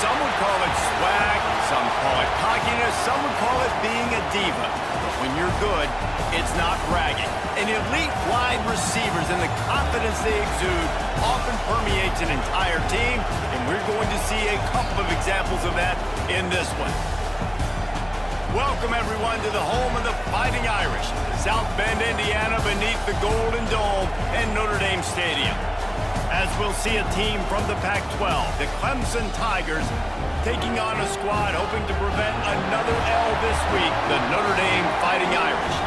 Some would call it swag, some call it cockiness, some would call it being a diva. But when you're good, it's not bragging. And elite wide receivers and the confidence they exude often permeates an entire team, and we're going to see a couple of examples of that in this one. Welcome, everyone, to the home of the Fighting Irish, South Bend, Indiana, beneath the Golden Dome and Notre Dame Stadium. As we'll see a team from the Pac-12, the Clemson Tigers, taking on a squad hoping to prevent another L this week, the Notre Dame Fighting Irish.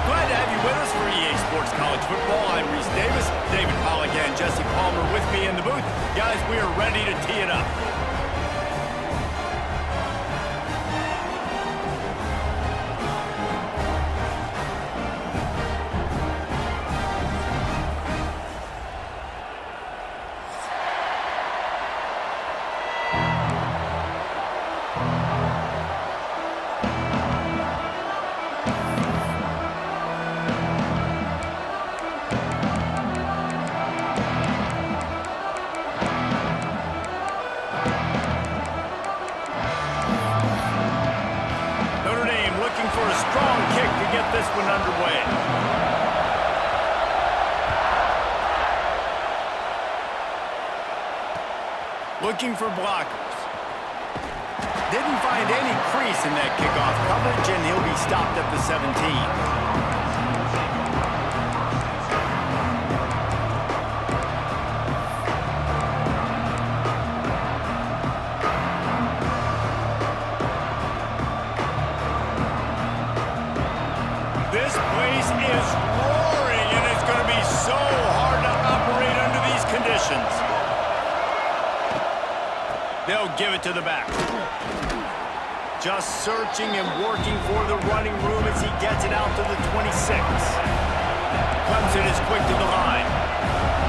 Glad to have you with us for EA Sports College Football. I'm Reese Davis, David Pollack and Jesse Palmer with me in the booth. Guys, we are ready to tee it up. This one underway. Looking for blockers. Didn't find any crease in that kickoff coverage, and he'll be stopped at the 17. This place is roaring, and it's going to be so hard to operate under these conditions. They'll give it to the back. Just searching and working for the running room as he gets it out to the 26. Clemson is quick to the line.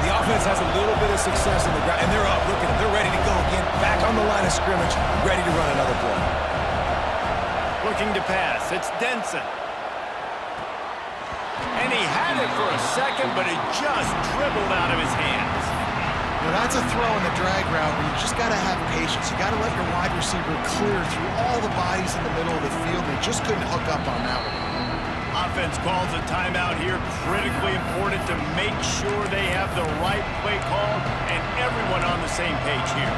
The offense has a little bit of success on the ground, and they're up. Look at them. They're ready to go again. Back on the line of scrimmage, ready to run another play. Looking to pass. It's Denson. And he had it for a second, but it just dribbled out of his hands. Now that's a throw in the drag route where you just got to have patience. You got to let your wide receiver clear through all the bodies in the middle of the field. They just couldn't hook up on that one. Offense calls a timeout here. Critically important to make sure they have the right play call and everyone on the same page here.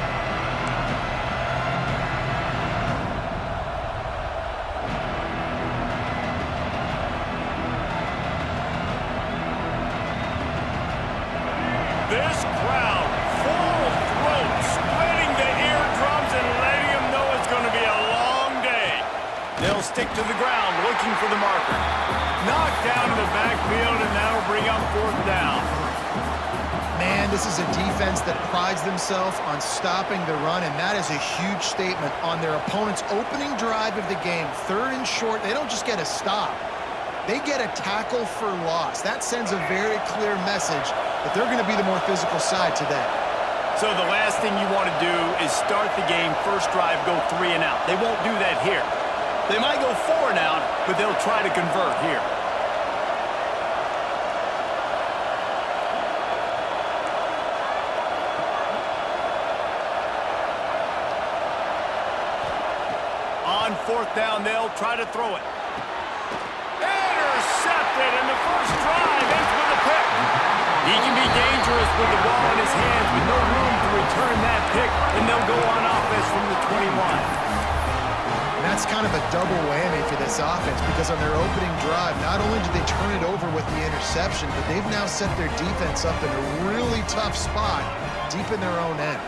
This crowd, full throat, spreading the eardrums and letting them know it's going to be a long day. They'll stick to the ground, looking for the marker. Knocked down to the backfield, and that'll bring up fourth down. Man, this is a defense that prides themselves on stopping the run, and that is a huge statement on their opponent's opening drive of the game. Third and short, they don't just get a stop. They get a tackle for loss. That sends a very clear message that they're going to be the more physical side today. So the last thing you want to do is start the game, first drive, go 3 and out. They won't do that here. They might go 4 and out, but they'll try to convert here. On fourth down, they'll try to throw it. Intercepted, and the first drive ends with a pick. He can be dangerous with the ball in his hands with no room to return that pick, and they'll go on offense from the 21. And that's kind of a double whammy for this offense because on their opening drive, not only did they turn it over with the interception, but they've now set their defense up in a really tough spot deep in their own end.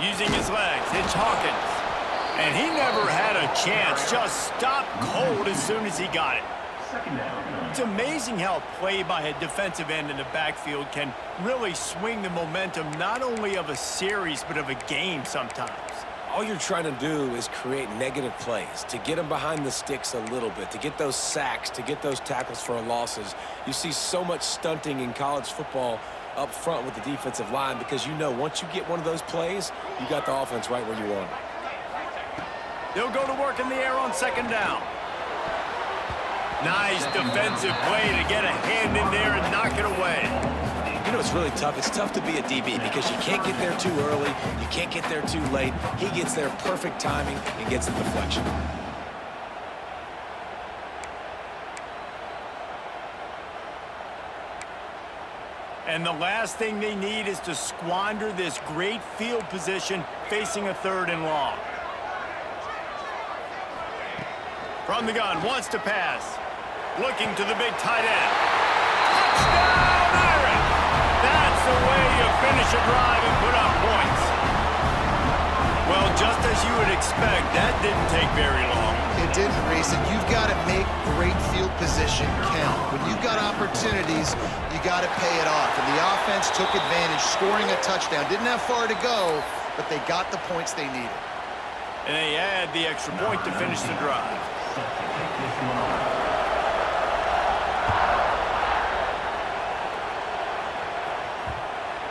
Using his legs, it's Hawkins. And he never had a chance, just stopped cold as soon as he got it. It's amazing how play by a defensive end in the backfield can really swing the momentum not only of a series but of a game sometimes. All you're trying to do is create negative plays, to get them behind the sticks a little bit, to get those sacks, to get those tackles for losses. You see so much stunting in college football up front with the defensive line because you know once you get one of those plays, you got the offense right where you want it. They'll go to work in the air on second down. Nice defensive play to get a hand in there and knock it away. know it's really tough. It's tough to be a DB because you can't get there too early. You can't get there too late. He gets there perfect timing and gets the deflection. And the last thing they need is to squander this great field position facing a 3rd and long. From the gun, wants to pass. Looking to the big tight end. Touchdown, Irish! That's the way you finish a drive and put up points. Well, just as you would expect, that didn't take very long. It didn't, Reese, and you've got to make great field position count. When you've got opportunities, you got to pay it off. And the offense took advantage, scoring a touchdown. Didn't have far to go, but they got the points they needed. And they add the extra point to finish the drive.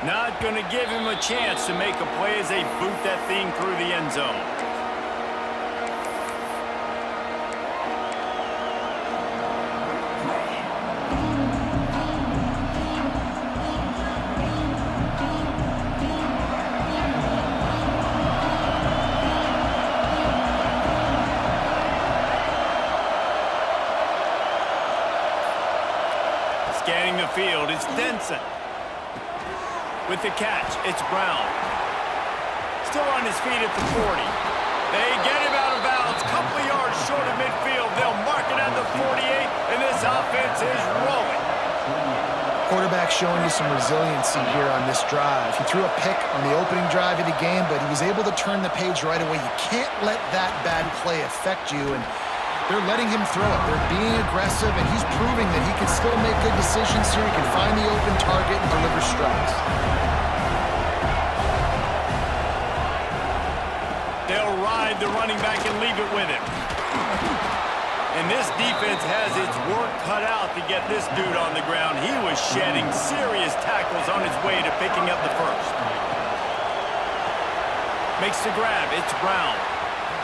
Not going to give him a chance to make a play as they boot that thing through the end zone. Scanning the field, it's Denson. With the catch, it's Brown. Still on his feet at the 40. They get him out of bounds, couple of yards short of midfield. They'll mark it at the 48, and this offense is rolling. Quarterback showing you some resiliency here on this drive. He threw a pick on the opening drive of the game, but he was able to turn the page right away. You can't let that bad play affect you, and they're letting him throw it. They're being aggressive, and he's proving that he can still make good decisions here. He can find the open target and deliver strikes. They'll ride the running back and leave it with him. And this defense has its work cut out to get this dude on the ground. He was shedding serious tackles on his way to picking up the first. Makes the grab. It's Brown.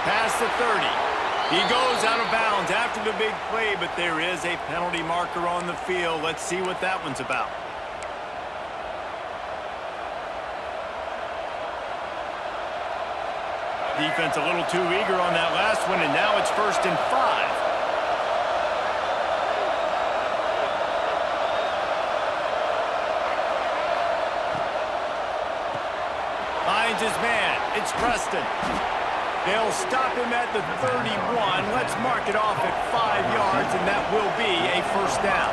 Past the 30. He goes out of bounds after the big play, but there is a penalty marker on the field. Let's see what that one's about. Defense a little too eager on that last one, and now it's 1st and 5. Finds his man. It's Preston. They'll stop him at the 31. Let's mark it off at 5 yards, and that will be a 1st down.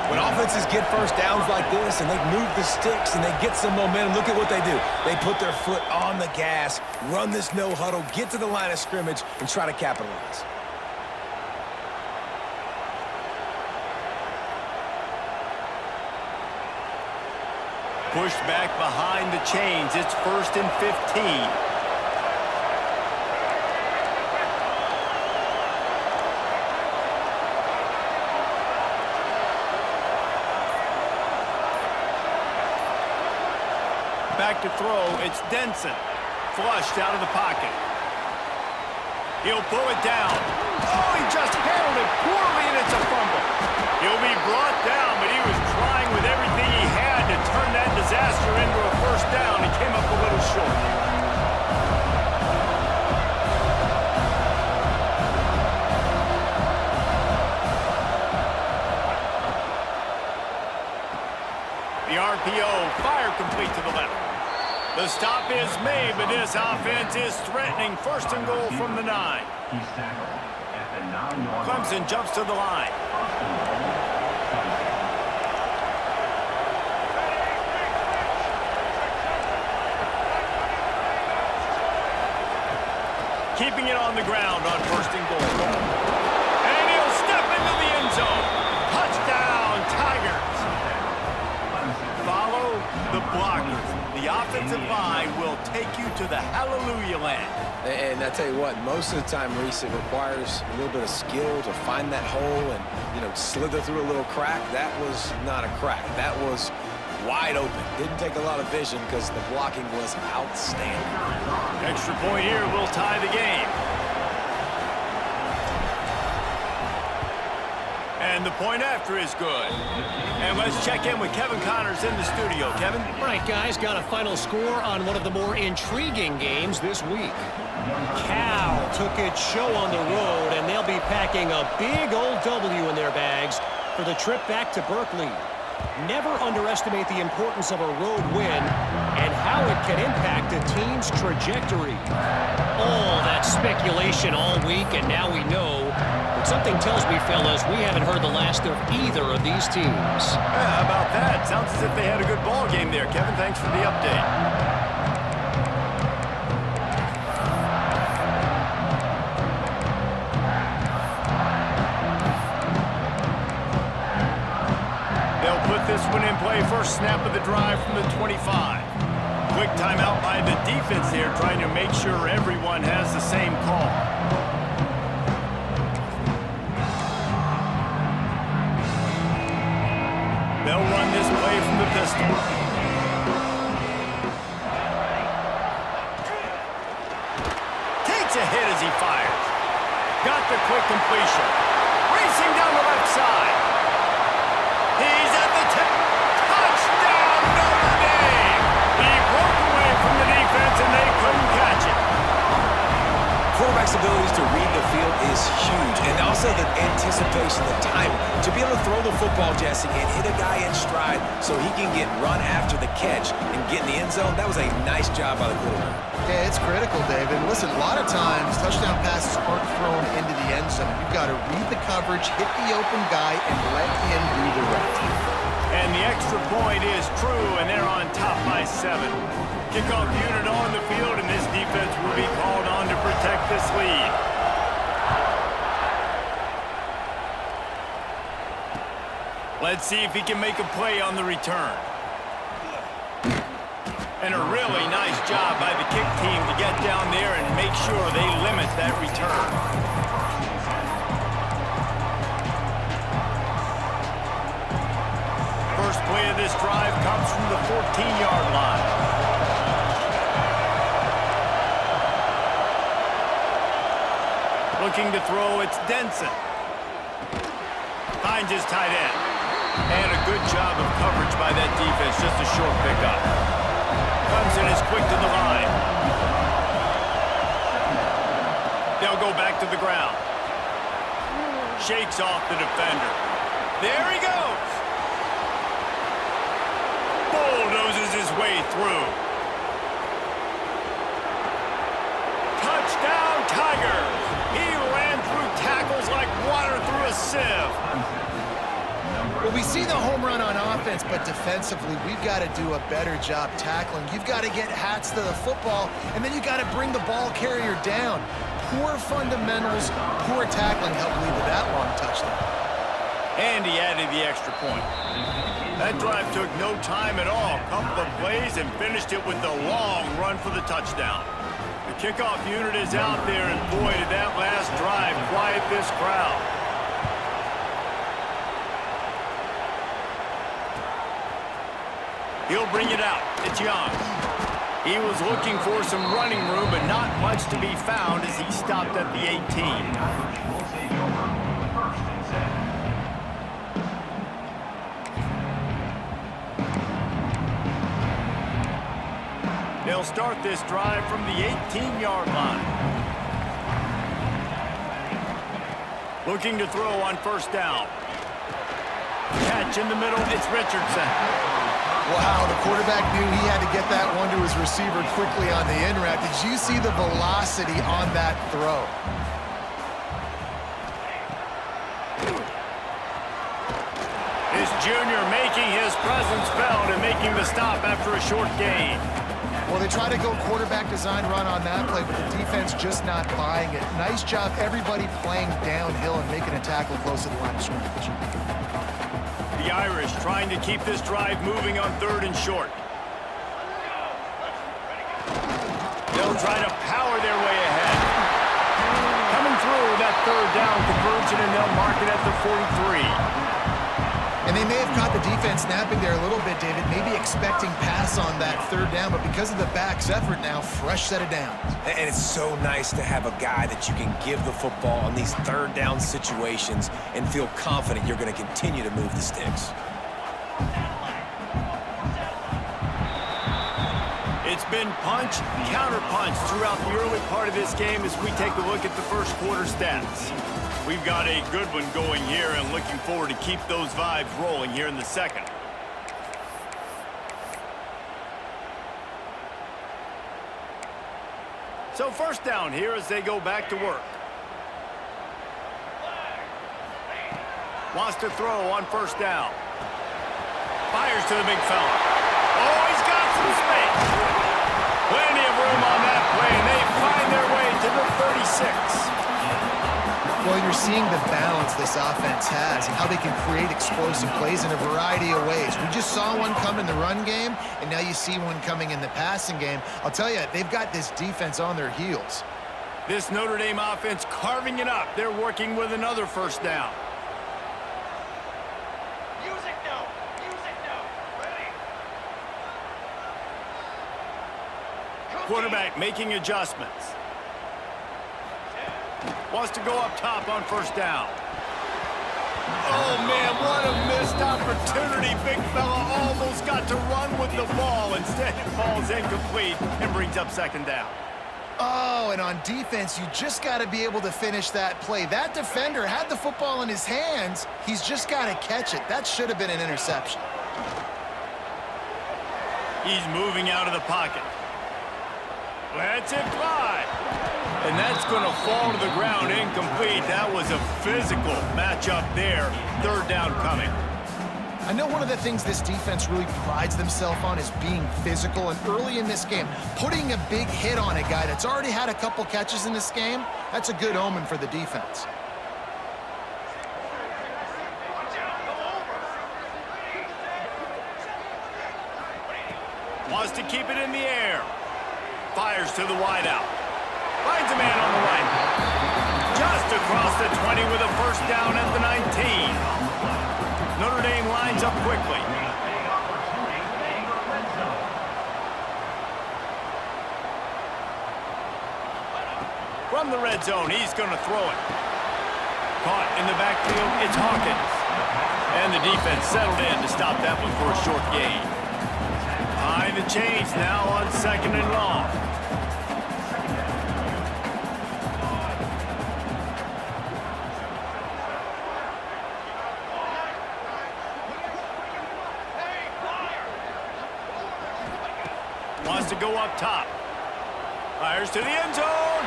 When offenses get first downs like this and they move the sticks and they get some momentum, look at what they do. They put their foot on the gas, run this no huddle, get to the line of scrimmage, and try to capitalize. Pushed back behind the chains. It's 1st and 15. Back to throw, it's Denson. Flushed out of the pocket. He'll pull it down. Oh, he just handled it poorly, and it's a fumble. He'll be brought down, but he was trying with everything he had to turn that disaster into a 1st down. He came up a little short. The RPO, fire complete to the left. The stop is made, but this offense is threatening. 1st and goal from the 9. Clemson jumps to the line. Keeping it on the ground on 1st and goal. And he'll step into the end zone. Touchdown, Tigers. Follow the blockers. The offensive line will take you to the hallelujah land. And I tell you what, most of the time, Reese, it requires a little bit of skill to find that hole and, slither through a little crack. That was not a crack. That was wide open. Didn't take a lot of vision because the blocking was outstanding. Extra point here will tie the game. And And the point after is good. And let's check in with Kevin Connors in the studio. Kevin? All right, guys, got a final score on one of the more intriguing games this week. Cal took its show on the road, and they'll be packing a big old W in their bags for the trip back to Berkeley. Never underestimate the importance of a road win and how it can impact a team's trajectory. All that speculation all week, and now we know. But something tells me, fellas, we haven't heard the last of either of these teams. Yeah, how about that? Sounds as if they had a good ball game there. Kevin, thanks for the update. This one in play, first snap of the drive from the 25. Quick timeout by the defense there, trying to make sure everyone has the same call. They'll run this play from the pistol. Takes a hit as he fires. Got the quick completion. Racing down the left side. He's at the tip. Touchdown, Notre Dame! He broke away from the defense, and they couldn't catch it. Quarterback's abilities to read the field is huge, and also the anticipation, the time to be able to throw the football, Jesse, and hit a guy in stride so he can get run after the catch and get in the end zone. That was a nice job by the quarterback. Yeah, it's critical, David. Listen, a lot of times touchdown passes aren't thrown into the end zone. You've got to read the coverage, hit the open guy, and let him do the rest. And the extra point is true, and they're on top by 7. Kickoff unit on the field, and this defense will be called on to protect this lead. Let's see if he can make a play on the return. And a really nice job by the kick team to get down there and make sure they limit that return. First play of this drive comes from the 14-yard line. Looking to throw, it's Denson. Finds his tight end. And a good job of coverage by that defense, just a short pickup. Clemson is quick to the line. They'll go back to the ground. Shakes off the defender. There he goes. Bulldozes his way through. Touchdown, Tigers. He ran through tackles like water through a sieve. Well, we see the home run on offense, but defensively, we've got to do a better job tackling. You've got to get hats to the football, and then you've got to bring the ball carrier down. Poor fundamentals, poor tackling helped lead to that long touchdown. And he added the extra point. That drive took no time at all. Couple of plays and finished it with the long run for the touchdown. The kickoff unit is out there, and boy, did that last drive quiet this crowd. He'll bring it out. It's Young. He was looking for some running room, but not much to be found as he stopped at the 18. They'll start this drive from the 18-yard line. Looking to throw on first down. Catch in the middle, it's Richardson. Wow, the quarterback knew he had to get that one to his receiver quickly on the in route. Did you see the velocity on that throw? His junior making his presence felt and making the stop after a short gain. Well, they try to go quarterback design run on that play, but the defense just not buying it. Nice job, everybody playing downhill and making a tackle close to the line of scrimmage. The Irish trying to keep this drive moving on 3rd and short. They'll try to power their way ahead. Coming through that 3rd down conversion, and they'll mark it at the 43. And And they may have caught the defense snapping there a little bit, David, maybe expecting pass on that third down, but because of the back's effort now, fresh set of downs. And it's so nice to have a guy that you can give the football on these third down situations and feel confident you're going to continue to move the sticks. It's been punch, counter-punch throughout the early part of this game as we take a look at the first quarter stats. We've got a good one going here and looking forward to keep those vibes rolling here in the second. So first down here as they go back to work. Wants to throw on first down. Fires to the big fella. Oh, he's got some space. Plenty of room on that play, and they find their way to the 36. Well, you're seeing the balance this offense has and how they can create explosive plays in a variety of ways. We just saw one come in the run game, and now you see one coming in the passing game. I'll tell you, they've got this defense on their heels. This Notre Dame offense carving it up. They're working with another first down. Quarterback making adjustments. Wants to go up top on first down. Oh, man, what a missed opportunity. Big fella almost got to run with the ball. Instead, it falls incomplete and brings up second down. Oh, and on defense, you just got to be able to finish that play. That defender had the football in his hands. He's just got to catch it. That should have been an interception. He's moving out of the pocket. Let's it fly. And that's going to fall to the ground incomplete. That was a physical matchup there. Third down coming. I know one of the things this defense really prides themselves on is being physical, and early in this game, putting a big hit on a guy that's already had a couple catches in this game, that's a good omen for the defense. Wants to keep it in the air. Fires to the wideout. Finds a man on the right. Just across the 20 with a first down at the 19. Notre Dame lines up quickly. From the red zone, he's going to throw it. Caught in the backfield, it's Hawkins. And the defense settled in to stop that one for a short gain. Behind the chains now on second and long. Wants to go up top. Fires to the end zone.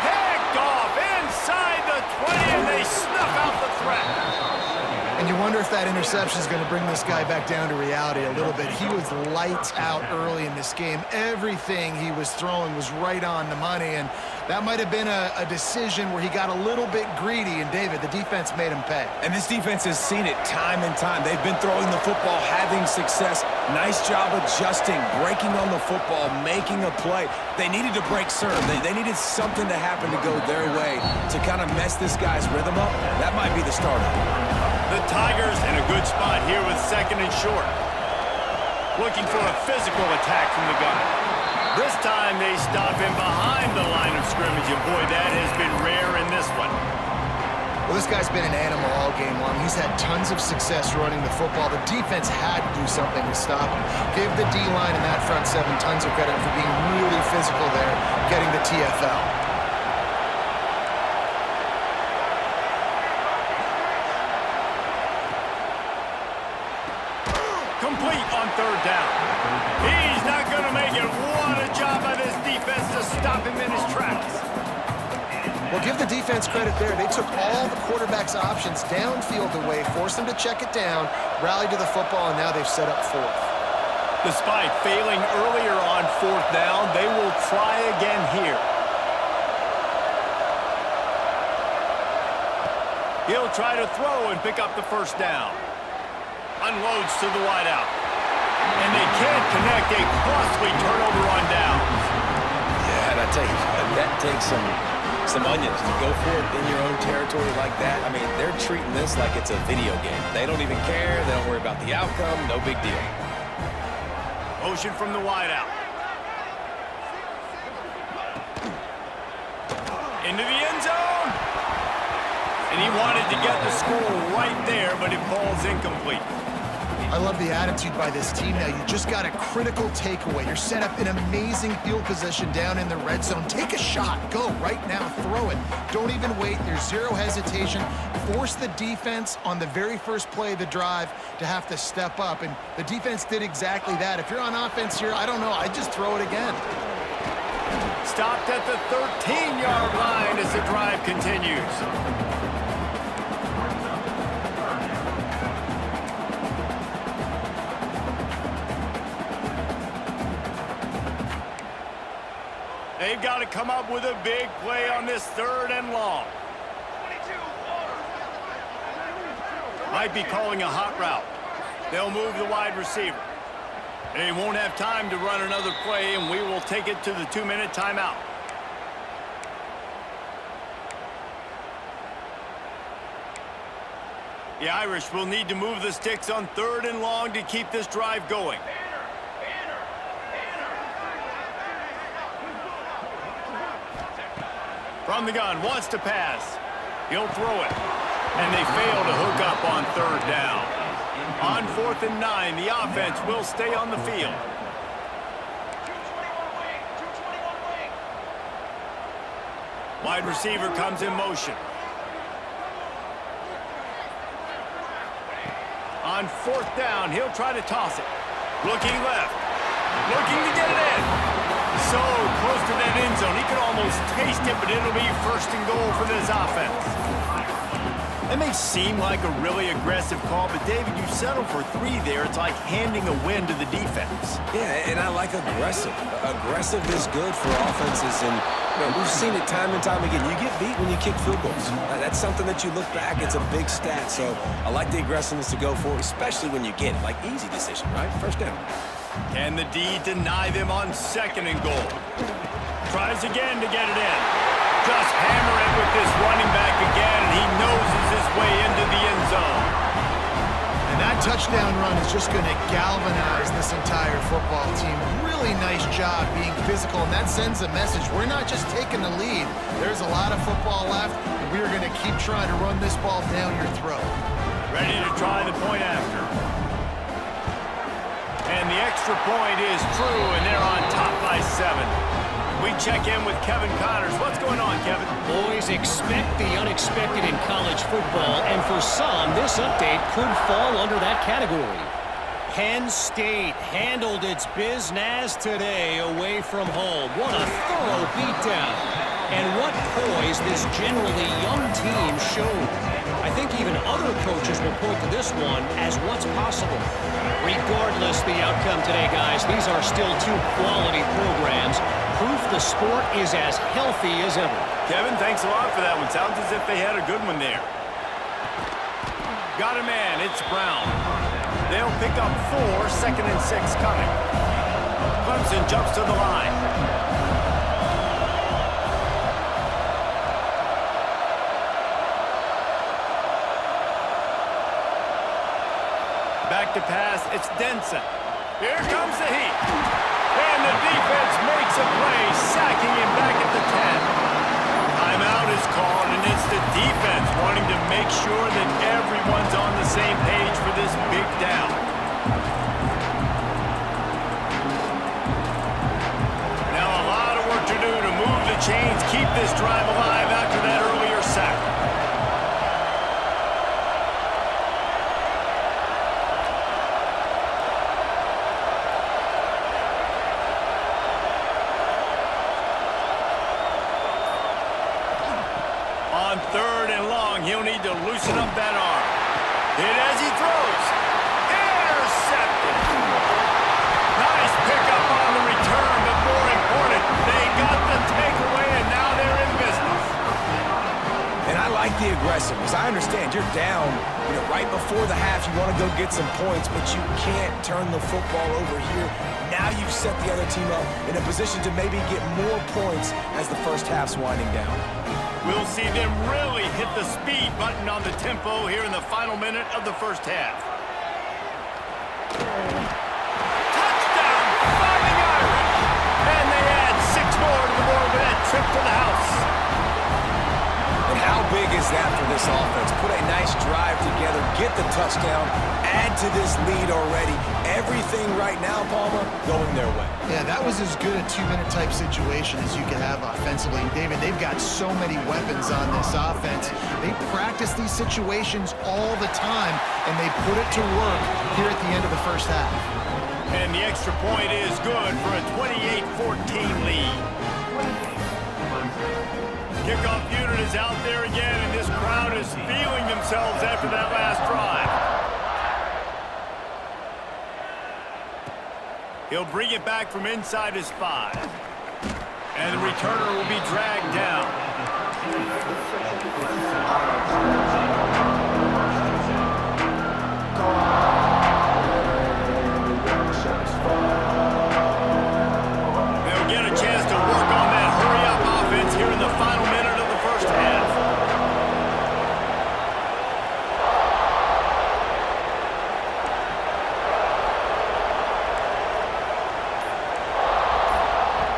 Picked off inside the 20, and they snuff out the threat. And you wonder if that interception is going to bring this guy back down to reality a little bit. He was lights out early in this game. Everything he was throwing was right on the money, and that might have been a decision where he got a little bit greedy, and David, the defense made him pay. And this defense has seen it time and time. They've been throwing the football, having success. Nice job adjusting, breaking on the football, making a play. They needed to break serve. They needed something to happen to go their way to kind of mess this guy's rhythm up. That might be the starter. The Tigers in a good spot here with second and short. Looking for a physical attack from the gun. This time they stop him behind the line of scrimmage, and boy, that has been rare in this one. Well, this guy's been an animal all game long. He's had tons of success running the football. The defense had to do something to stop him. Give the D-line and that front seven tons of credit for being really physical there, getting the TFL. Complete on third down. He's not going to make it. What a job by this defense to stop him in his tracks. Well, give the defense credit there. They took all the quarterback's options downfield away, forced them to check it down, rallied to the football, and now they've set up fourth. Despite failing earlier on fourth down, they will try again here. He'll try to throw and pick up the first down. Unloads to the wideout. And they can't connect. A costly turnover on downs. Yeah, and I tell you, that takes some onions to go for it in your own territory like that. I mean, they're treating this like it's a video game. They don't even care. They don't worry about the outcome. No big deal. Motion from the wideout. Into the end zone. And he wanted to get the score right there, but it falls incomplete. I love the attitude by this team now. You just got a critical takeaway. You're set up in amazing field position down in the red zone. Take a shot. Go right now. Throw it. Don't even wait. There's zero hesitation. Force the defense on the very first play of the drive to have to step up. And the defense did exactly that. If you're on offense here, I don't know. I'd just throw it again. Stopped at the 13-yard line as the drive continues. They've got to come up with a big play on this 3rd and long. Might be calling a hot route. They'll move the wide receiver. They won't have time to run another play, and we will take it to the 2-minute timeout. The Irish will need to move the sticks on 3rd and long to keep this drive going. From the gun, wants to pass. He'll throw it. And they fail to hook up on 3rd down. On 4th and 9, the offense will stay on the field. Wide receiver comes in motion. On 4th down, he'll try to toss it. Looking left. Looking to get it in. So close to that end zone. He could almost taste it, but it'll be 1st and goal for this offense. It may seem like a really aggressive call, but David, you settle for 3 there. It's like handing a win to the defense. Yeah, and I like aggressive. Aggressive is good for offenses, and we've seen it time and time again. You get beat when you kick field goals. That's something that you look back, it's a big stat. So I like the aggressiveness to go for it, especially when you get it. Like, easy decision, right? 1st down. Can the D deny them on 2nd and goal? Tries again to get it in. Just hammer it with this running back again, and he noses his way into the end zone. And that touchdown run is just going to galvanize this entire football team. Really nice job being physical, and that sends a message. We're not just taking the lead. There's a lot of football left, and we are going to keep trying to run this ball down your throat. Ready to try the point after. And the extra point is true, and they're on top by 7. We check in with Kevin Connors. What's going on, Kevin? Boys, expect the unexpected in college football, and for some, this update could fall under that category. Penn State handled its business today away from home. What a thorough beatdown. And what poise this generally young team showed. I think even other coaches will point to this one as what's possible. Regardless the outcome today, guys, these are still 2 quality programs. Proof the sport is as healthy as ever. Kevin, thanks a lot for that one. Sounds as if they had a good one there. Got a man. It's Brown. They'll pick up 4, 2nd and 6 coming. Clemson jumps to the line. Back to pass, it's Denson. Here comes the heat. And the defense makes a play, sacking him back at the 10. Timeout is called, and it's the defense wanting to make sure that everyone's on the same page for this big down. Now a lot of work to do to move the chains, keep this drive alive after that earlier sack. On 3rd and long, he'll need to loosen up that arm. Hit as he throws. Intercepted. Nice pickup on the return, but more important, they got the takeaway, and now they're in business. And I like the aggressiveness. I understand you're down, right before the half. You want to go get some points, but you can't turn the football over here. Now you've set the other team up in a position to maybe get more points as the first half's winding down. We'll see them really hit the speed button on the tempo here in the final minute of the first half. Touchdown, Fighting Irish! And they add 6 more to the board with that trip to the house. And how big is that for this offense? Put a nice drive together, get the touchdown, add to this lead already. Everything right now, Palmer, going their way. Yeah, that was as good a 2-minute type situation as you could have offensively. And David, they've got so many weapons on this offense. They practice these situations all the time, and they put it to work here at the end of the first half. And the extra point is good for a 28-14 lead. Kickoff unit is out there again, and this crowd is feeling themselves after that last drive. He'll bring it back from inside his 5. And the returner will be dragged down. They'll get a chance to work on that hurry-up offense here in the final minute of the first half.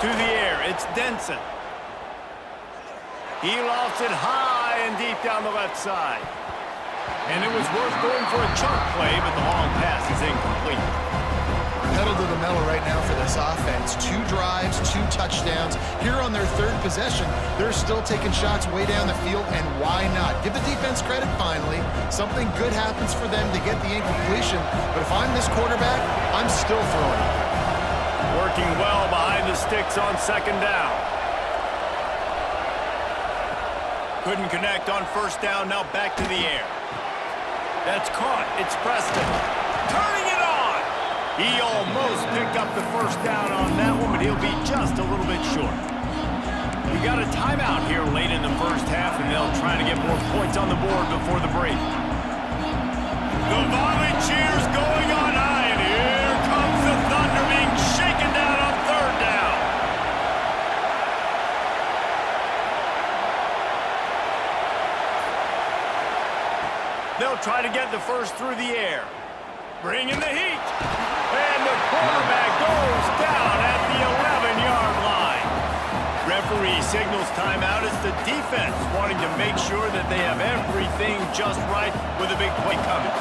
To the air, it's Denson. He lofts it high and deep down the left side. And it was worth going for a chunk play, but the long pass is incomplete. Pedal to the metal right now for this offense. 2 drives, 2 touchdowns. Here on their 3rd possession, they're still taking shots way down the field, and why not? Give the defense credit finally. Something good happens for them to get the incompletion, but if I'm this quarterback, I'm still throwing it. Working well behind the sticks on 2nd down. Couldn't connect on 1st down, now back to the air. That's caught, it's Preston. Turning it on! He almost picked up the 1st down on that one, but he'll be just a little bit short. We got a timeout here late in the first half, and they'll try to get more points on the board before the break. The volley cheers going on high, and here comes the Thunder being shaken down on 3rd down. They'll try to get the first through the air. Bringing the heat. And the quarterback goes down at the 11-yard line. Referee signals timeout. It's the defense wanting to make sure that they have everything just right with a big play coming.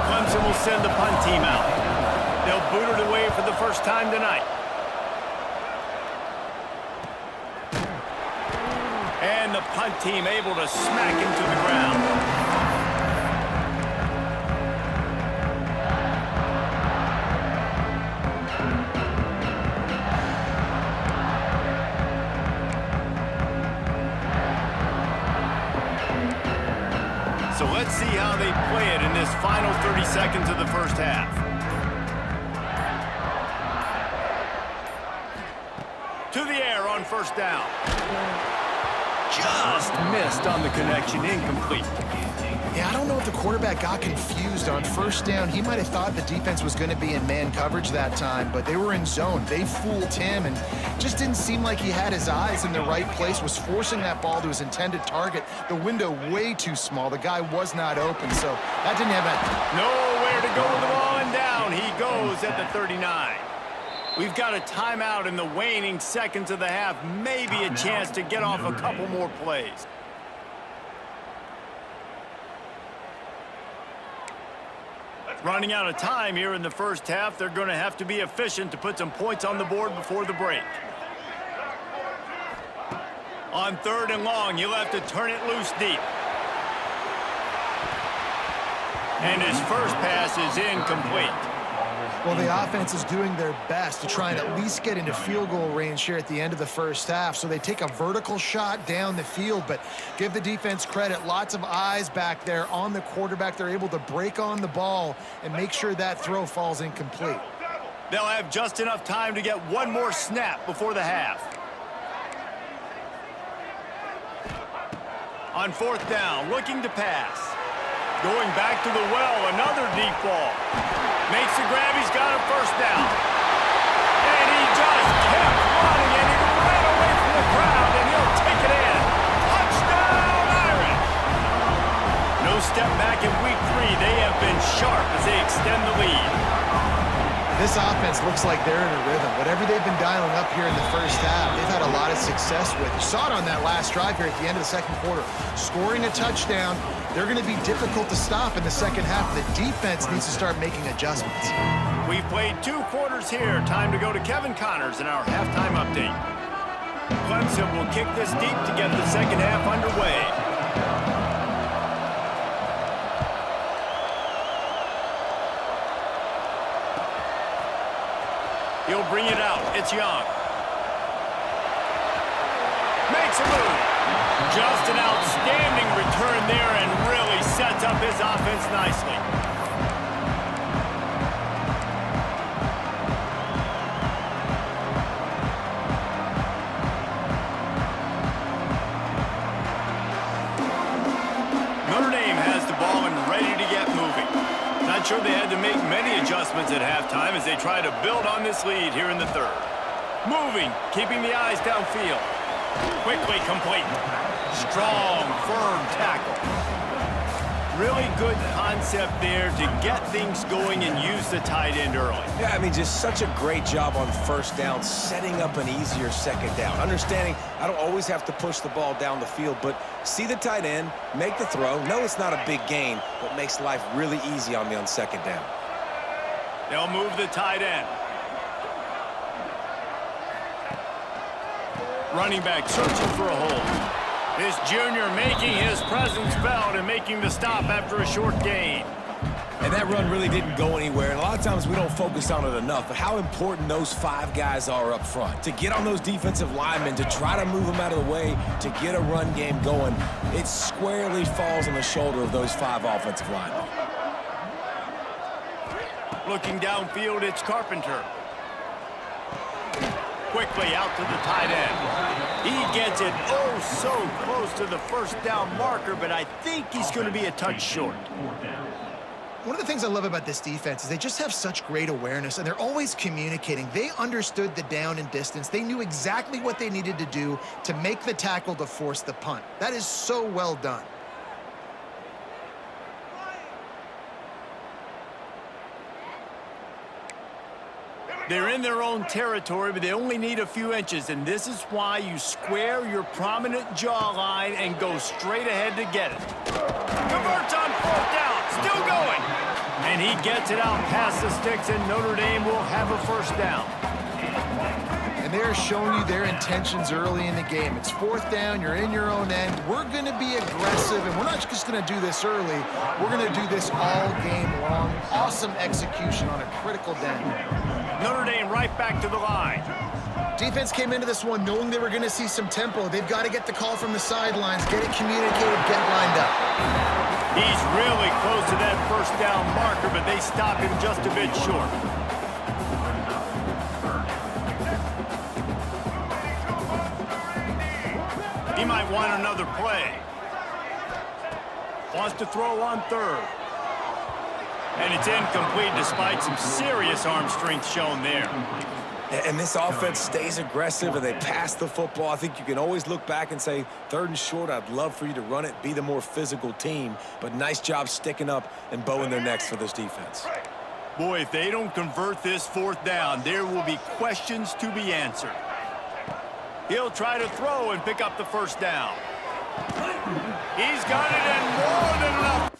Clemson will send the punt team out. They'll boot it away for the first time tonight. And the punt team able to smack him to the ground. So let's see how they play it in this final 30 seconds of the first half. To the air on 1st down. Just missed on the connection, incomplete. Yeah, I don't know if the quarterback got confused on 1st down. He might have thought the defense was going to be in man coverage that time, but they were in zone. They fooled him and just didn't seem like he had his eyes in the right place, was forcing that ball to his intended target. The window way too small. The guy was not open, so that didn't have nowhere to go with the ball, and down he goes at the 39. We've got a timeout in the waning seconds of the half. Maybe a chance to get off a couple more plays. Running out of time here in the first half. They're going to have to be efficient to put some points on the board before the break. On 3rd and long, you'll have to turn it loose deep. And his first pass is incomplete. Well, the offense is doing their best to try and at least get into field goal range here at the end of the first half. So they take a vertical shot down the field, but give the defense credit. Lots of eyes back there on the quarterback. They're able to break on the ball and make sure that throw falls incomplete. They'll have just enough time to get one more snap before the half. On 4th down, looking to pass. Going back to the well, another deep ball. Makes the grab, he's got a 1st down. And This offense looks like they're in a rhythm. Whatever they've been dialing up here in the first half, they've had a lot of success with. You saw it on that last drive here at the end of the second quarter. Scoring a touchdown, they're going to be difficult to stop in the second half. The defense needs to start making adjustments. We've played 2 quarters here. Time to go to Kevin Connors in our halftime update. Clemson will kick this deep to get the second half underway. He'll bring it out. It's Young. Makes a move. Just an outstanding return there and really sets up his offense nicely. Notre Dame has the ball and ready to get moving. Not sure they had to make many adjustments at halftime as they try to build on this lead here in the third. Moving, keeping the eyes downfield. Quickly complete. Strong, firm tackle. Really good concept there to get things going and use the tight end early. Yeah, I mean, just such a great job on first down, setting up an easier second down. Understanding I don't always have to push the ball down the field, but see the tight end, make the throw. No, it's not a big gain, but makes life really easy on me on second down. They'll move the tight end. Running back searching for a hole. This junior making his presence felt and making the stop after a short gain. And that run really didn't go anywhere, and a lot of times we don't focus on it enough, but how important those 5 guys are up front. To get on those defensive linemen, to try to move them out of the way, to get a run game going, it squarely falls on the shoulder of those 5 offensive linemen. Looking downfield, it's Carpenter. Quickly out to the tight end. He gets it oh so close to the first down marker, but I think he's going to be a touch short. One of the things I love about this defense is they just have such great awareness, and they're always communicating. They understood the down and distance. They knew exactly what they needed to do to make the tackle to force the punt. That is so well done. They're in their own territory, but they only need a few inches, and this is why you square your prominent jawline and go straight ahead to get it. Converts on 4th down, still going. And he gets it out past the sticks, and Notre Dame will have a first down. And they're showing you their intentions early in the game. It's 4th down, you're in your own end. We're going to be aggressive, and we're not just going to do this early. We're going to do this all game long. Awesome execution on a critical down. Notre Dame right back to the line. Defense came into this one knowing they were going to see some tempo. They've got to get the call from the sidelines, get it communicated, get lined up. He's really close to that first down marker, but they stop him just a bit short. He might want another play. Wants to throw on 3rd. And it's incomplete despite some serious arm strength shown there. And this offense stays aggressive and they pass the football. I think you can always look back and say, 3rd and short, I'd love for you to run it, be the more physical team. But nice job sticking up and bowing their necks for this defense. Boy, if they don't convert this 4th down, there will be questions to be answered. He'll try to throw and pick up the first down. He's got it and more than enough